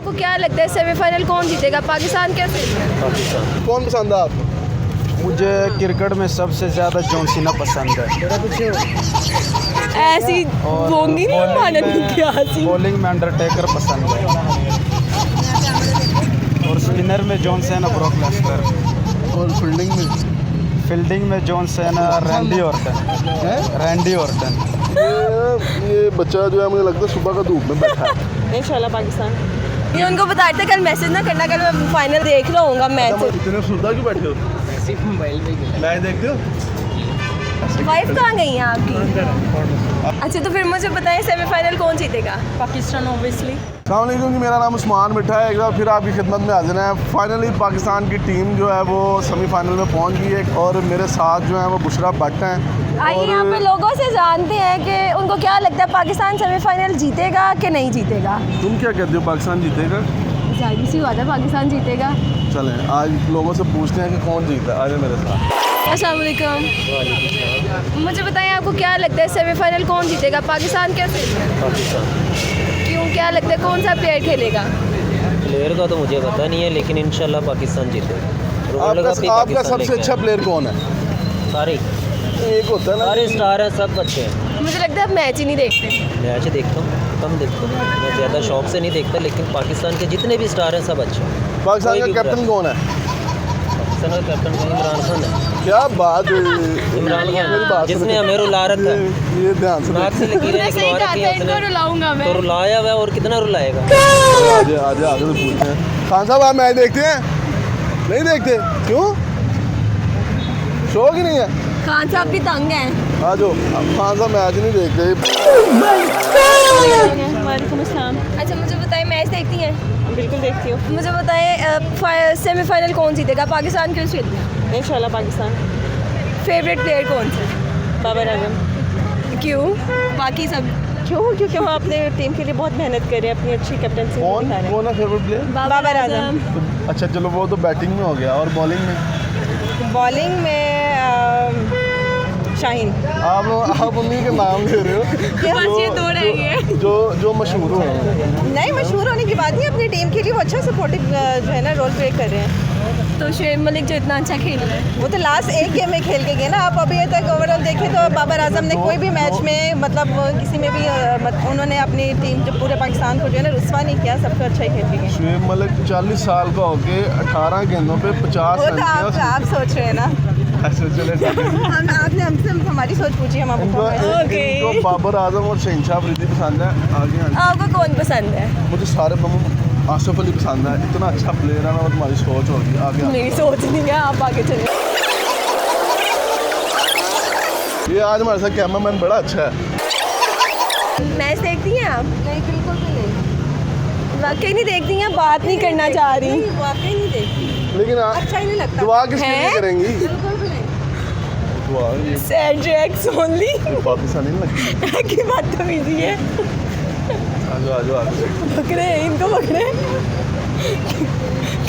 आपको क्या लगता है सेमीफाइनल कौन जीतेगा, पाकिस्तान या ऑस्ट्रेलिया? पाकिस्तान। कौन पसंद है आपको? मुझे क्रिकेट में सबसे ज़्यादा जॉन सीना पसंद है। ऐसी बोंगी नहीं माननी। बॉलिंग में अंडरटेकर पसंद है और स्पिनर में जॉन सीना, ब्रॉक लेसनर। और फील्डिंग में जॉन सीना, रैंडी ऑर्टन। ये बच्चा जो है मुझे लगता है सुबह का धूप में बैठा है। इंशाल्लाह पाकिस्तान। ये उनको बताया था कल मैसेज ना करना, कल मैं फाइनल देख रहा हूँ मैच। इतने सुनता क्यों बैठे हो? सिर्फ मोबाइल में मैच देखते हो? वाइफ कहाँ गई हैं आपकी? अच्छा तो फिर मुझे बताएं सेमीफाइनल कौन जीतेगा? पाकिस्तान ऑब्वियसली। अस्सलामुअलैकुम जी, मेरा नाम उस्मान मिठा है। एक बार फिर आपकी खिदमत में हाजिर है। फाइनली पाकिस्तान की टीम जो है वो सेमीफाइनल में पहुंच गई है और मेरे साथ जो है वो बुशरा भट्ट हैं। आइए यहाँ पे लोगों से जानते हैं कि उनको क्या लगता है पाकिस्तान सेमीफाइनल जीतेगा कि नहीं जीतेगा। तुम क्या कहते हो, पाकिस्तान जीतेगा? जाहिर सी बात है पाकिस्तान जीतेगा। चलें आज लोगों से पूछते हैं कि कौन जीता है। आज मेरे साथ। अस्सलाम वालेकुम। मुझे बताएं आपको क्या लगता है सेमीफाइनल कौन जीतेगा, पाकिस्तान या ऑस्ट्रेलिया? पाकिस्तान। क्यों, क्या लगता है कौन सा प्लेयर खेलेगा? प्लेयर का तो मुझे पता नहीं है, लेकिन इंशाल्लाह पाकिस्तान जीतेगा। आपका सबसे अच्छा प्लेयर कौन है? सारे एक होता है ना, सारे स्टार हैं, सब अच्छे हैं। मुझे लगता है आप मैच ही नहीं देखते। मैच देखता हूँ, कम देखता हूँ, मैं ज़्यादा शौक से नहीं देखता, लेकिन पाकिस्तान के जितने भी स्टार हैं सब अच्छे हैं। पाकिस्तान का कोई भी कैप्टन कौन है? पाकिस्तान का कैप्टन इमरान खान है। क्या बात है, इमरान मेरी खान बात जिसने सुनो। हमें रुला रखा है, ये ध्यान से नाक से लकीरें मैं सही निकलवा कहा रखी था, हैं इनको उसने। रुलाऊंगा मैं। तो रुलाया हुआ है और कितना रुलाएगा। आगे आगे आगे तो पूछते हैं। खान साहब आप मैच देखते हैं? नहीं देखते, क्यों? शौक ही नहीं है? खान साहब भी तंग हैं। आ जाओ, खान साहब मैच नहीं देखते। वालेकुम अस्सलाम। अच्छा मुझे बताएं मैच देखती हैं? बिल्कुल देखती हूँ। मुझे बताएं सेमीफाइनल कौन जीतेगा, पाकिस्तान या ऑस्ट्रेलिया? इंशाल्लाह पाकिस्तान। फेवरेट प्लेयर कौन सा? बाबर आजम। क्यों? बाकी सब क्यों? क्योंकि वो अपने टीम के लिए बहुत मेहनत कर रहे हैं, अपनी अच्छी कैप्टनसी कौन दिखा रहे कौन है फेवरेट प्लेयर? बाबर आजम। अच्छा चलो, वो तो बैटिंग में हो गया, और बॉलिंग में? हैं। बॉलिंग में शाहीन। आप उन्हीं के नाम ले रहे हो बस ये दो रह गए जो मशहूर हो। नहीं, मशहूर होने की बात नहीं, अपनी टीम के लिए वो अच्छा सपोर्टिव जो है ना रोल प्ले कर रहे हैं। तो शुएब मलिक जो इतना अच्छा खेल रहा है, वो तो लास्ट एक गेम में खेल के गए ना। आप अभी तक ओवरऑल देखें तो बाबर आजम ने कोई भी मैच में मतलब किसी में भी उन्होंने अपनी टीम जो पूरे पाकिस्तान को जो है ना रुस्वा नहीं किया, सबको अच्छा ही खेल के गए। शुएब मलिक 40 साल का होके 18 गेंदों पे 50 वो रन तो आप सोच रहे हैं ना। अच्छा चले आपने हमसे हमारी सोच पूछी, हम आपको इनको बाबर आजम और शहनशाह अफरीदी पसंद है। आगे आपको कौन पसंद है? मुझे सारे आसिफ अली पसंद है, इतना अच्छा प्लेयर है ना। वो तुम्हारी सोच होगी। आगे मेरी सोच नहीं है, आप आगे चले। ये आज हमारे साथ कैमरामैन बड़ा अच्छा है। मैच देखती हैं आप? नहीं, बिल्कुल भी नहीं। वाकई नहीं देखती हैं, बात नहीं करना चाह रही। नहीं, वाकई नहीं देखती, लेकिन अच्छा ही नहीं लगता। दुआ किसके लिए हैं? करेंगी? बिल्कुल भी नहीं। दुआ ये सैड रिएक्ट्स ओनली। पाकिस्तानी नहीं लगती। की बात तो मीजी है। आजो आजो आजो। पकड़े इनको, पकड़े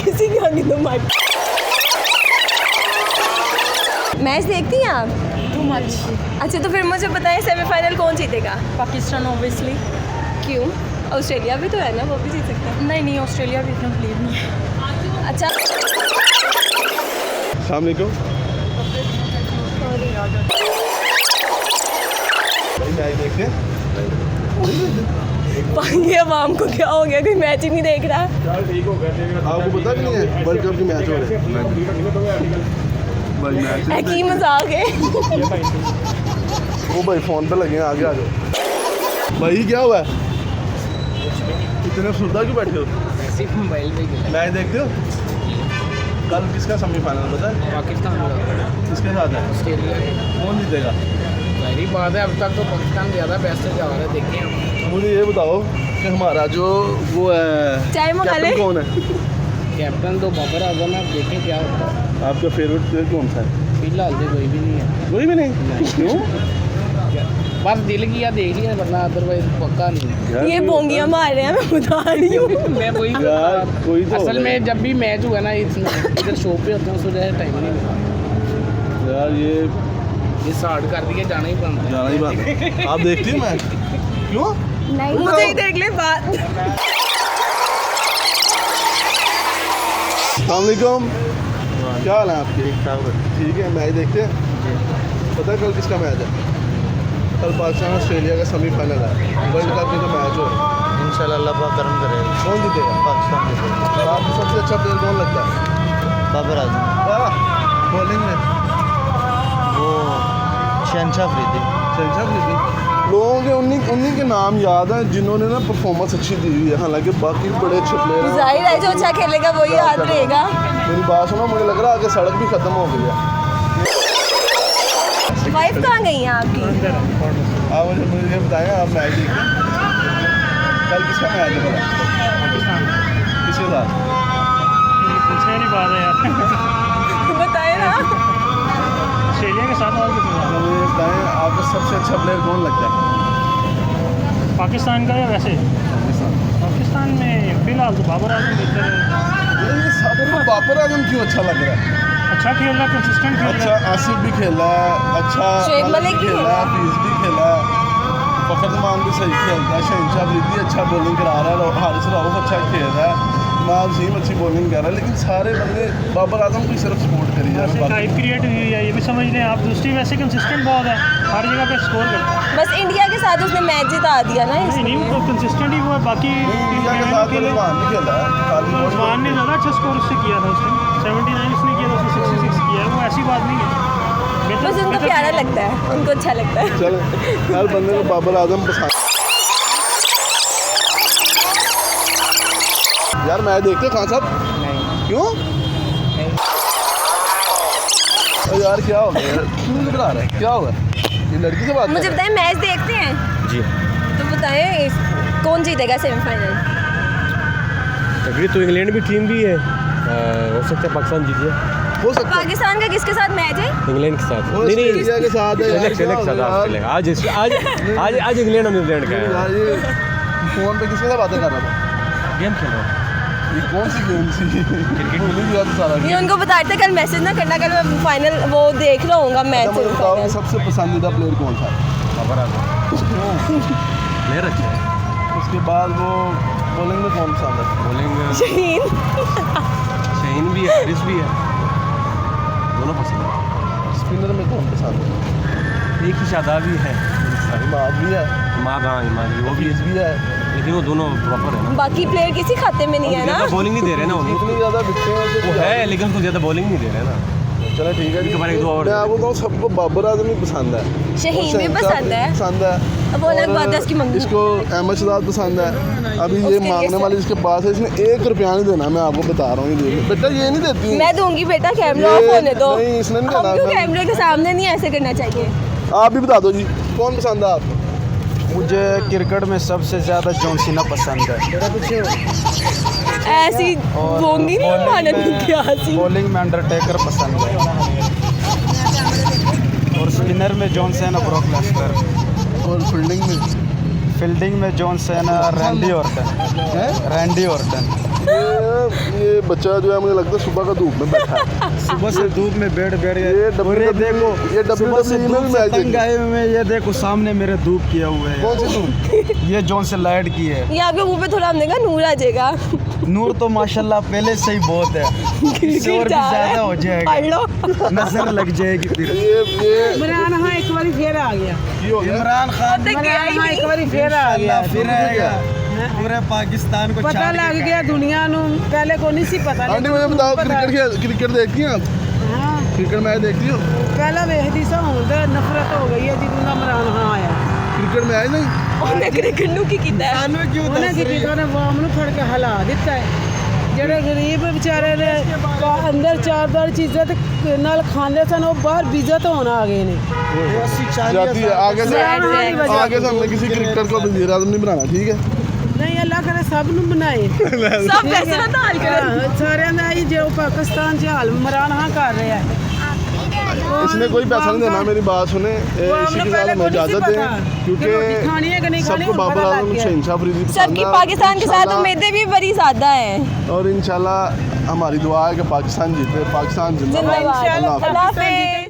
किसी के आगे तो मार। मैच देखती हैं आप? Too much. अच्छा तो फिर मुझे बताएं सेमीफाइनल कौन जीतेगा? पाकिस्तान ऑब्वियसली। क्यों? ऑस्ट्रेलिया भी तो है ना, वो भी जीत सकता है। नहीं, ऑस्ट्रेलिया भी इतना बिलीव नहीं है। अच्छा अस्सलाम वालेकुम। भाई मैच देखते हैं? पाएंगे अवाम को क्या हो गया, कोई मैच ही नहीं देख रहा। आपको पता भी नहीं है वर्ल्ड कप के मैच हो रहे हैं? भाई मैच एक ही मजाक है। वो भाई फोन पे लगे हैं। आगे आ जाओ। भाई क्या हुआ है, इतने सुनता क्यों बैठे हो? सिर्फ मोबाइल में मैच देखते हो? कल किसका सेमीफाइनल पता है? पाकिस्तान किसके साथ है? ऑस्ट्रेलिया। कौन जीतेगा? पहली बात है, अब तक तो पाकिस्तान ज़्यादा बेस्ट जा रहा है, देखें हम। मुझे ये बताओ कि हमारा जो वो है चाय मंगा ले। कैप्टन कौन है? कैप्टन तो बाबर आजम है, अब देखें क्या होता है। आपका फेवरेट प्लेयर कौन सा है? फिलहाल तो कोई भी नहीं है। कोई भी नहीं? क्यों? बस दिल किया देख लिया, वरना अदरवाइज पक्का नहीं। यार ये कोई बोंगियां मार रहे हैं, मैं बता रही हूँ। मैं वही यार कोई तो असल होगा। में जब भी मैच हुआ ना, इधर शो पे होते हैं, उस वजह से टाइम नहीं मिलता। यार ये स्टार्ट कर दिया, जाना ही बनता है। जाना ही बात है। आप देखती हैं मैच? क्यों? नहीं मुझे ही देख ले बात। अस्सलामुअलैकुम, क्या हाल है आपके? ठीक है। मैच देखते हैं? पता है कल किसका मैच है? कल पाकिस्तान ऑस्ट्रेलिया का सेमीफाइनल है, वर्ल्ड कप का मैच हो। इंशाल्लाह अल्लाह पाक करम करेगा, कौन जीतेगा? पाकिस्तान जीतेगा। आपको सबसे अच्छा प्लेयर कौन लगता है? बाबर आजम, बॉलिंग में वो शहनशाह अफरीदी। लोगों के उन्हीं के नाम याद हैं जिन्होंने ना परफॉर्मेंस अच्छी दी हुई है, हालांकि बाकी बड़े अच्छे प्लेयर हैं। जाहिर है जो अच्छा खेलेगा वही याद रहेगा। मेरी बात सुनो, मुझे लग रहा है कि सड़क भी ख़त्म हो गई है। वाइफ कहाँ गई हैं आपकी? आप मुझे ये बताएं, आप मैच देखिए, कल किसका मैच है? पता पाकिस्तान किसके साथ? पूछने वाली बात है यार। बताए ना। ऑस्ट्रेलिया के साथ और किसी तो मुझे बताएं, आपको सबसे अच्छा प्लेयर कौन लगता है? पाकिस्तान का या वैसे? पाकिस्तान में फिलहाल तो बाबर आजम बेहतर है। ये सब को बाबर आजम क्यों अच्छा लग रहा है? अच्छा खेल रहा है, कंसिस्टेंट खेल अच्छा, रहा है। आसिफ भी खेला है, अच्छा शुएब मलिक भी खेला है, हफीज भी खेला है, फखरजमान भी सही खेलता है, शहनशाह अफरीदी अच्छा बॉलिंग करा रहा है, हारिस राउफ अच्छा खेल रहा है, इमाम वसीम अच्छी बॉलिंग कर रहा है, लेकिन सारे बंदे बाबर आजम की सिर्फ सपोर्ट करी जा वैसे रहे हैं। हाइप क्रिएट हुई है, ये भी समझ लें आप। दूसरी वैसे कंसिस्टेंट बहुत है, हर जगह पे स्कोर करता है। बस इंडिया के साथ उसने मैच जिता दिया ना। नहीं वो कंसिस्टेंट ही वो है। बाकी इंडिया के साथ के लिए रिजवान भी खेला है, खाली बॉल उस्मान ने ज़्यादा अच्छा स्कोर उससे किया था। उसने 79 उसने किया था, उसने 66 किया है। वो ऐसी बात नहीं है। बस उनको प्यारा लगता है, उनको अच्छा लगता है। चल, हर बंदे को बाबर आजम पसंद। यार मैच देखते हो खान साहब? क्यों? यार क्या हो गया? क्यों निकल आ रहा है? क्या होगा? ये लड़की से बात मुझे कर रहा बताएं, मैच देखते हैं? जी, तो बताएं कौन जीतेगा सेमीफाइनल? तगड़ी तो इंग्लैंड भी टीम भी है, हो सकता है पाकिस्तान जीत जाए। है? हो सकता है पाकिस्तान का किसके साथ मैच है? इंग्लैंड के साथ। वो नहीं नहीं, ऑस्ट्रेलिया के साथ है यार, सेलेक्ट क्या सेलेक्ट हो साथ गया यार? चलेगा। आज इंग्लैंड और न्यूजीलैंड का है। यार ये फोन पे किसके साथ बातें कर रहा था? गेम खेल रहा हूँ। ये कौन सी गेम थी? क्रिकेट भूल ही गया तो सारा ये उनको बताते कल मैसेज ना करना, कल मैं फाइनल वो देख रहा हूँ मैच। मुझे बताओ कि सबसे पसंदीदा प्लेयर कौन था? बाबर आजम प्लेयर अच्छा है। उसके बाद वो बॉलिंग में कौन पसंद है? बॉलिंग शहीन। शहीन भी है, हारिस भी है, दोनों पसंद है। स्पिनर में कौन पसंद है? एक ही शादाब भी है, इमाद भी है, इमाद। हाँ इमाद भी, वो भी हफीज भी है। लेकिन वो दोनों प्रॉपर है ना। बाकी प्लेयर किसी खाते में नहीं है ना। ज़्यादा बॉलिंग नहीं दे रहे ना उन्हें। इतनी ज़्यादा दिखते हैं वो है लेकिन उसको ज़्यादा बॉलिंग नहीं दे रहे ना। चलो ठीक है जी। एक बार एक दो और मैं आपको कहूँ सबको बाबर आजम ही पसंद है, शहीन और भी शहनशाह पसंद है। पसंद है। अब वो अलग और बात है उसकी मंगी। इसको अहमद शहजाद पसंद है। अभी ये उसके लिए मांगने वाली इसके पास है, इसने 1 रुपया नहीं देना, मैं आपको बता रहा हूँ। ये देखो बेटा, ये नहीं देती। मैं दूंगी बेटा, कैमरा ऑफ होने दो। नहीं, इसने नहीं हम देना। क्यों कैमरे के सामने नहीं ऐसे करना चाहिए? आप भी बता दो जी, कौन पसंद है आपको? मुझे क्रिकेट में सबसे ज़्यादा जॉन सीना पसंद है। ऐसी बोंगी नहीं मानने की आसी। बॉलिंग में अंडरटेकर पसंद है, और स्पिनर में जॉन सेना, ब्रॉक लेस्टर। और फील्डिंग में? फील्डिंग में जॉन सेना, रैंडी ऑर्टन। रैंडी ऑर्टन ये बच्चा जो है मुझे लगता है सुबह का धूप में बैठा है। सुबह से धूप में बैठ ये WWE देखो, ये सुबह से WWE में धूप भी से मैच तंग देखी। आए हुए हैं। ये देखो सामने मेरे धूप किए हुए कौन सी हैं। धूप? ये जॉन से लाइट की है। ये आपके मुंह पे थोड़ा हमने कहा नूर आ जाएगा। नूर तो माशाल्लाह पहले से ही बहुत है, इससे और भी ज़्यादा हो जाएगा, पढ़ लो। नजर लग जाएगी फिर। ये इमरान हाँ एक बार फिर आ गया। ये हो गया। इमरान खान इमरान हाँ एक बार फिर आ गया। अल्लाह फिर आएगा, पूरे पाकिस्तान को पता छाड़ लग के गया दुनिया नु, पहले को नहीं सी पता। आंटी मुझे बताओ, क्रिकेट देखती हैं आप? हाँ क्रिकेट मैच देखती हो? पहला वेखदी सा हूं ते नफरत हो गई है जिदों दा इमरान हाँ आया। क्रिकेट मैच नहीं? ਉਹਨੇ ਕ੍ਰਿਕਟ ਨੂੰ ਕੀ ਕੀਤਾ ਹੈ? ਉਹਨੇ ਕੀ ਕੀਤਾ, ਉਹਨੇ ਵਾਮ ਨੂੰ ਫੜ ਕੇ ਹਿਲਾ ਦਿੱਤਾ ਹੈ। ਜਿਹੜੇ ਗਰੀਬ ਵਿਚਾਰੇ ਨੇ ਅੰਦਰ ਚਾਰ ਚੀਜ਼ਾਂ ਤੇ ਨਾਲ ਖਾਂਦੇ ਸਨ, ਉਹ ਬਾਹਰ ਬਿਜ਼ਤ ਹੋਣ आ गए ने। जाती है आगे से हमने किसी क्रिकेटर को वज़ीर आज़म नहीं बनाना, ठीक है? नहीं अल्लाह करे सब ਨੂੰ ਬਣਾਏ। ਸਭ ਪੈਸੇ ਦਾ ਹਾਲ ਕਰਨ। ਸਾਰਿਆਂ ਦਾ ਹੀ ਜੋ ਪਾਕਿस्तान 'ਚ ਹਾਲ इमरान हाँ कर रहा है। इसने कोई पैसा नहीं देना, मेरी बात सुने। इसी के साथ हमें इजाज़त दें, क्योंकि सबको बाबर आजम, शहनशाह अफरीदी पसंद सबकी है। पाकिस्तान के साथ इंशाल्लाह- उम्मीदें भी बड़ी ज्यादा हैं। और इंशाल्लाह हमारी दुआ है कि पाकिस्तान जीते, पाकिस्तान जिंदाबाद। जिंदाबाद। अल्लाह हाफ़िज़। अल्लाह हाफ़िज़।